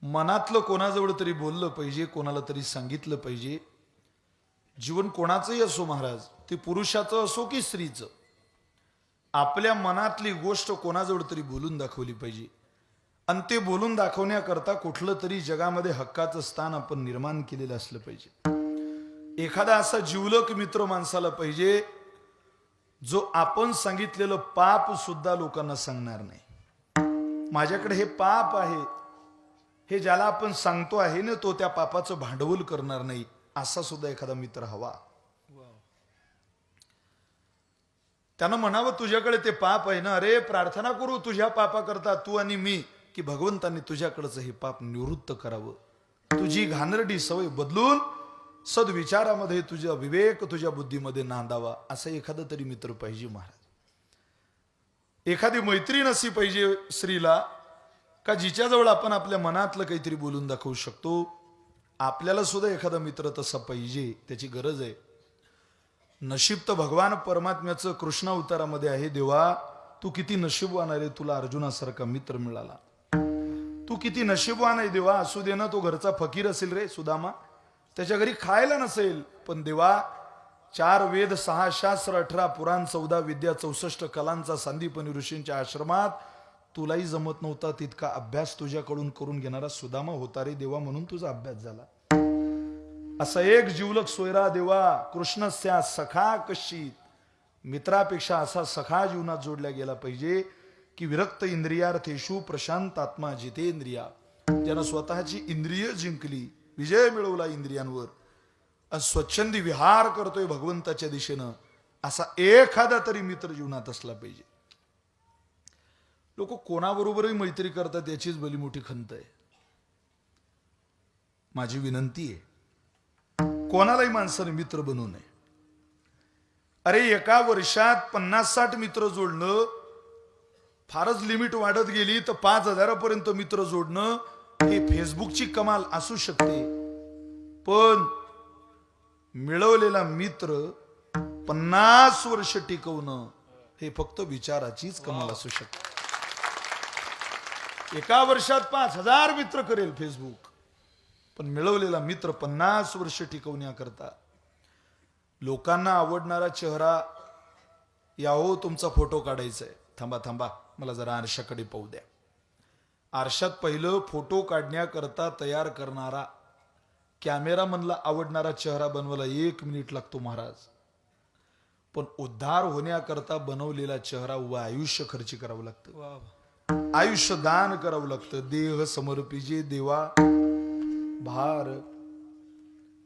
मनातलं कोणाजवळ तरी बोललं पाहिजे, कोणाला तरी सांगितलं पाहिजे. जीवन कोणाचंही असो महाराज, ते पुरुषाचं असो की स्त्रीचं, आपल्या मनातली गोष्ट कोणाजवळ तरी बोलून दाखवली पाहिजे. आणि ते बोलून दाखवण्याकरता कुठलं तरी जगामध्ये हक्काचं स्थान आपण निर्माण केलेलं असलं पाहिजे. एखादा असा जिवलक मित्र माणसाला पाहिजे जो आपण सांगितलेलं पाप सुद्धा लोकांना सांगणार नाही. माझ्याकडे हे पाप आहे हे ज्याला आपण सांगतो आहे ना, तो त्या पापाचं भांडवल करणार नाही, असा सुद्धा एखादा मित्र हवा. त्यानं म्हणावं तुझ्याकडे ते पाप आहे ना, अरे प्रार्थना करू तुझ्या पापाकरता तू आणि मी, की भगवंतांनी तुझ्याकडचं हे पाप निवृत्त करावं, तुझी घाणरडी सवय बदलून सद्विचारामध्ये तुझा विवेक तुझ्या बुद्धीमध्ये नांदावा. असं एखादा तरी मित्र पाहिजे महाराज. एखादी मैत्रीण अशी पाहिजे स्त्रीला का जिच्याजवळ आपण आपल्या मनातलं काहीतरी बोलून दाखवू शकतो. आपल्याला सुद्धा एखादा मित्र तसा पाहिजे, त्याची गरज आहे. नशीब तर भगवान परमात्म्याचं कृष्ण अवतारामध्ये आहे. देवा तू किती नशीबवान आहे रे, तुला अर्जुनासारखा मित्र मिळाला. तू किती नशीबवान आहे देवा. असू दे ना, तो घरचा फकीर असेल रे सुदामा, त्याच्या घरी खायला नसेल, पण देवा 4 वेद 6 शास्त्र 18 पुराण 14 विद्या 64 कलांचा संदीपनी ऋषींच्या आश्रमात तुलाही जमत नव्हता तितका अभ्यास तुझ्याकडून करून घेणारा सुदामा होता रे देवा, म्हणून तुझा अभ्यास झाला. असा एक जीवलक सोयरा देवा. कृष्णस्या सखा कशीत, मित्रापेक्षा असा सखा जीवनात जोडल्या गेला पाहिजे की विरक्त इंद्रियार्थेषु प्रशांत आत्मा जितेंद्रिया, ज्यानं स्वतःची इंद्रिय जिंकली, विजय मिळवला इंद्रियांवर, स्वच्छंदी विहार करतोय भगवंताच्या दिशेनं, असा एखादा तरी मित्र जीवनात असला पाहिजे. लोक कोणाबरोबरही मैत्री करतात याचीच भली मोठी खंत आहे. माझी विनंती आहे, कोणालाही माणसाने मित्र बनवू नये. अरे एका वर्षात 50-60 मित्र जोडणं, फारच लिमिट वाढत गेली तर 5000 मित्र जोडणं हे फेसबुकची कमाल असू शकते. पण मिळवलेला मित्र 50 वर्ष टिकवणं हे फक्त विचाराचीच कमाल असू शकते. एका वर्षात 5000 मित्र करेल फेसबुक, पण मिळवलेला मित्र 50 वर्ष टिकवण्याकरता. लोकांना आवडणारा चेहरा, याहो तुमचा फोटो काढायचा आहे, थांबा थांबा मला जरा आरशाकडे पाहू द्या. आरशात पहिलं फोटो काढण्याकरता तयार करणारा कॅमेरामनला आवडणारा चेहरा बनवायला 1 मिनिट लागतो महाराज. पण उद्धार होण्याकरता बनवलेला चेहरा आयुष्य खर्ची करावं लागतं, आयुष्य दान करावं लागतं. देह समर्पिजे देवा भार,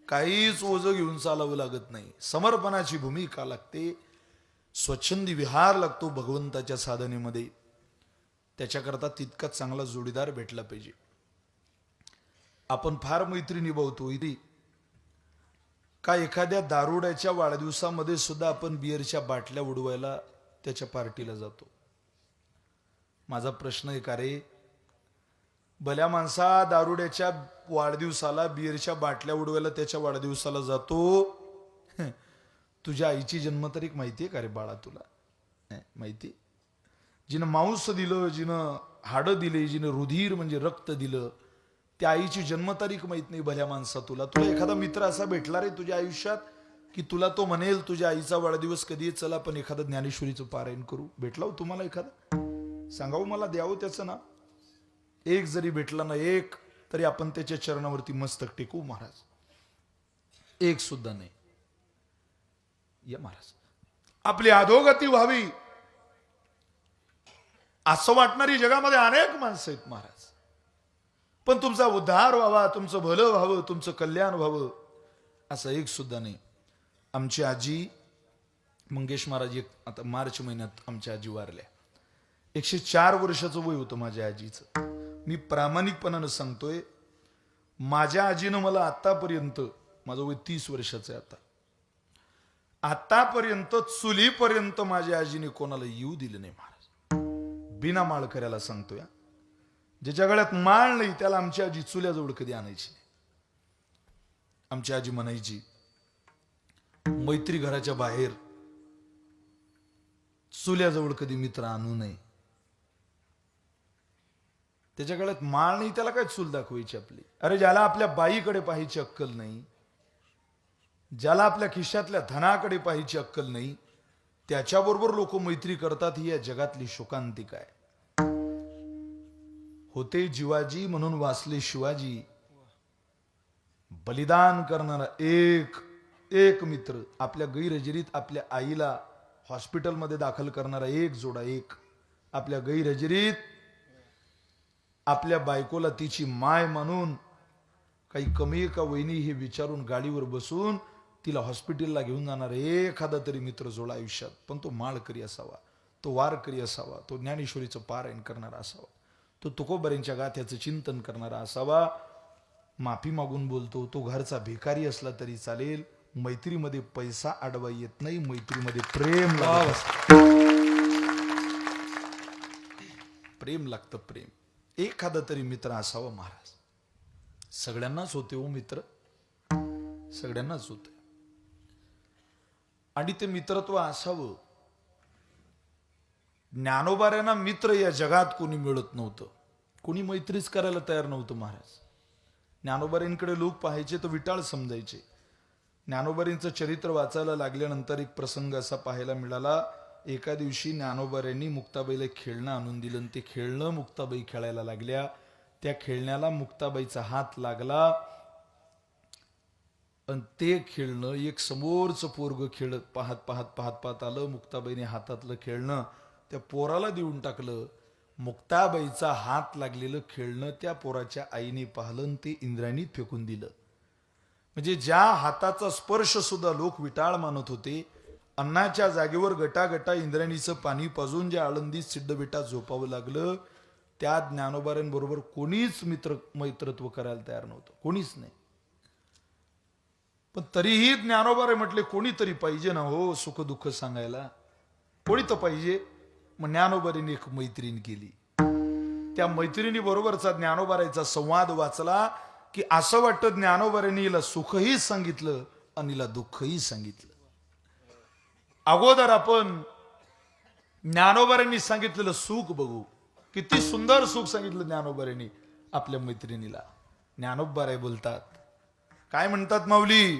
काहीच ओझं घेऊन चालावं लागत नाही. समर्पणाची भूमिका लागते, स्वच्छंदी विहार लागतो भगवंताच्या साधनेमध्ये. त्याच्याकरता तितकाच चांगला जोडीदार भेटला पाहिजे. आपण फार मैत्री निभावतो इथे का एखाद्या दारुड्याच्या वाढदिवसामध्ये सुद्धा आपण बिअरच्या बाटल्या उडवायला त्याच्या पार्टीला जातो. माझा प्रश्न आहे का रे, भल्या माणसा दारुड्याच्या वाढदिवसाला बिअरच्या बाटल्या उडवायला त्याच्या वाढदिवसाला जातो. तुझ्या आईची जन्मतारीख माहितीये का रे बाळा तुला? माहिती? जिनं मांस दिलं, जिनं हाडं दिले, जिनं रुधिर म्हणजे रक्त दिलं, त्या आईची जन्मतारीख माहित नाही भल्या माणसा तुला. तुला एखादा मित्र असा भेटला रे तुझ्या आयुष्यात की तुला तो म्हणेल तुझ्या आईचा वाढदिवस कधी चला पण एखादं ज्ञानेश्वरीचं पारायण करू? भेटला हो तुम्हाला एखादा? सांगावं मला, द्यावं त्याचं नाव. एक जरी भेटला ना, एक तरी आपण त्याच्या चरणावरती मस्तक टेकू महाराज. एक सुद्धा नाही. या महाराज आपली अधोगती व्हावी असं वाटणारी जगामध्ये अनेक माणसं आहेत महाराज, पण तुमचा उद्धार व्हावा, तुमचं भलं व्हावं, तुमचं कल्याण व्हावं असं एक सुद्धा नाही. आमची आजी मंगेश महाराज आता मार्च महिन्यात आमच्या आजी वारल्या. 104 वर्षाचं वय होतं माझ्या आजीचं. मी प्रामाणिकपणानं सांगतोय, माझ्या आजीनं मला आतापर्यंत, माझं वय 30 वर्षाचं आहे आता, आतापर्यंत चुलीपर्यंत माझ्या आजीने कोणाला येऊ दिलं नाही महाराज. बिना माळ करायला सांगतोय. ज्याच्या गळ्यात माळ नाही त्याला आमची आजी चुल्याजवळ कधी आणायची नाही. आमची आजी म्हणायची मैत्री घराच्या बाहेर, चुल्याजवळ कधी मित्र आणू नये. त्याच्या गळ्यात माळ नाही, त्याला काय चूल दाखवायची आपली? अरे ज्याला आपल्या बाईकडे पाहायची अक्कल नाही, ज्याला आपल्या खिशातल्या धनाकडे पाहायची अक्कल नाही, त्याच्याबरोबर लोक मैत्री करतात, ही या जगातली शोकांतिक आहे. होते जिवाजी म्हणून वाचले शिवाजी. बलिदान करणारा एक एक मित्र, आपल्या गैरहजेरीत आपल्या आईला हॉस्पिटलमध्ये दाखल करणारा एक जोडा, एक आपल्या गैरहजेरीत आपल्या बायकोला तिची माय म्हणून काही कमी आहे का वहिनी हे विचारून गाडीवर बसून तिला हॉस्पिटलला घेऊन जाणार एखादा तरी मित्र जोडा आयुष्यात. पण तो माळकरी असावा, तो वारकरी असावा, तो ज्ञानेश्वरीचं पारायण करणारा असावा, तो तुकोबारांच्या गाथ्याचं चिंतन करणारा असावा. माफी मागून बोलतो, तो घरचा भिकारी असला तरी चालेल. मैत्रीमध्ये पैसा आडवा येत नाही, मैत्रीमध्ये प्रेम प्रेम लागतं, प्रेम. एखादा तरी मित्र असावा महाराज. सगळ्यांनाच होते हो मित्र, सगळ्यांनाच होते. आणि ते मित्रत्व असावं. ज्ञानोबाऱ्यांना मित्र या जगात कोणी मिळत नव्हतं, कोणी मैत्रीच करायला तयार नव्हतं महाराज. ज्ञानोबाऱ्यांकडे लोक पाहायचे तर विटाळ समजायचे. ज्ञानोबारींचं चरित्र वाचायला लागल्यानंतर एक प्रसंग असा पाहायला मिळाला. एका दिवशी ज्ञानोबाऱ्यांनी मुक्ताबाईला खेळणं आणून दिलं आणि ते खेळणं मुक्ताबाई खेळायला लागल्या. त्या खेळण्याला मुक्ताबाईचा हात लागला आणि ते खेळणं एक समोरचं पोरग खेळत पाहत पाहत पाहत पाहत आलं. मुक्ताबाईने हातातलं खेळणं त्या पोराला देऊन टाकलं. मुक्ताबाईचा हात लागलेलं खेळणं त्या पोराच्या आईने पाहिलं आणि ते इंद्रायणीत फेकून दिलं. म्हणजे ज्या हाताचा स्पर्श सुद्धा लोक विटाळ मानत होते, अन्नाच्या जागेवर गटागटा इंद्रायणीचं पाणी पाजून ज्या आळंदीत सिद्धबेटा झोपावं लागलं, त्या ज्ञानोबाऱ्यांबरोबर कोणीच मैत्रत्व करायला तयार नव्हतं, कोणीच नाही. पण तरीही ज्ञानोबारे म्हटले कोणीतरी पाहिजे ना हो सुख दुःख सांगायला, कोणी तर पाहिजे. मग ज्ञानोबारीने एक मैत्रीण केली. त्या मैत्रिणी बरोबरचा ज्ञानोबारायचा संवाद वाचला की असं वाटतं ज्ञानोबाऱ्यांनी हिला सुखही सांगितलं आणि हिला दुःखही सांगितलं. अगोदर आपण ज्ञानोबाऱ्यांनी सांगितलेलं सुख बघू. किती सुंदर सुख सांगितलं ज्ञानोबाऱ्यांनी आपल्या मैत्रिणीला. ज्ञानोबाराय बोलतात, काय म्हणतात माऊली?